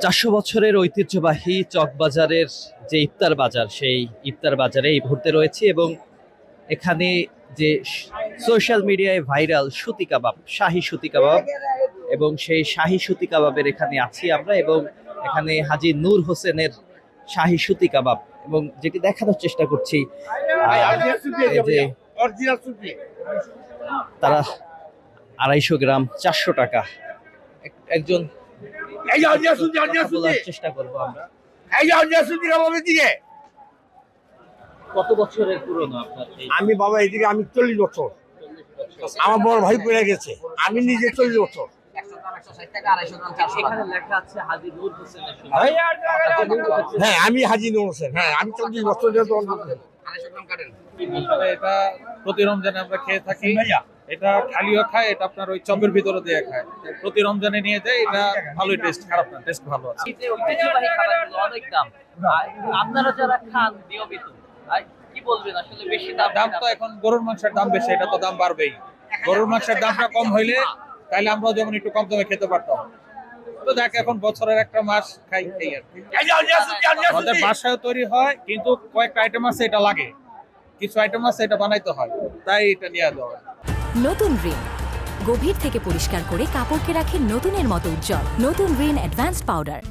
400 বছরের ঐতিহ্যবাহী চকবাজারের যে ইফতার বাজার, সেই ইফতার বাজারে এই মুহূর্তে রয়েছে এবং এখানে যে সোশ্যাল মিডিয়ায় ভাইরাল সুতি কাবাব, শাহী সুতি কাবাব, এবং সেই শাহী সুতি কাবাবের এখানে আছি আমরা। এবং এখানে হাজী নূর হোসেনের শাহী সুতি কাবাব, এবং যেটি দেখানোর চেষ্টা করছি এই যে তারা 250 গ্রাম 400 টাকা। একজন কথা বলার চেষ্টা করবো আমরা। কত বছরের পুরনো আপনার এই? আমি বাবা এদিকে আমি 40 বছর, আমার বড় ভাই পড়ে গেছে, আমি নিজে 40 বছর। এখানে লেখা আছে হাজী নূর হোসেনের সুতি। হ্যাঁ আমি হাজী নূর হোসেন, হ্যাঁ আমি 40 বছর ধরে তো আসলে এটা প্রতি রমজানে আমরা খেয়ে থাকি। এটা খালিও খায়, এটা আপনার ওই চপের ভিতরে দিয়ে খায়। প্রতি রমজানে নিয়ে যায়, এটা ভালোই টেস্ট, খারাপ না, টেস্ট ভালো আছে। এই যে ঐতিহ্যবাহী খাবারগুলো অনেক দাম, আর আপনারা যারা খান নিয়মিত, আর কি বলবেন আসলে বেশি দাম? দাম তো এখন গরুর মাংসের দাম বেশি, এটা তো দাম বাড়বেই। গরুর মাংসের দামটা কম হইলে তাইলে আমরাও যেমন একটু কম দামে খেতে পারতাম। তো দেখ এখন বছরের একটা মাস খাই এই আর কি। আমাদের বাসায় তৈরি হয়, কিন্তু কয়েকটা আইটেম আছে এটা লাগে, কিছু আইটেম আছে এটা বানাইতে হয়, তাই এটা নিয়ে যাওয়া। নতুন রিন গভীর থেকে পরিষ্কার করে কাপড়কে রাখে নতুনের মতো উজ্জ্বল। নতুন রিন অ্যাডভান্সড পাউডার।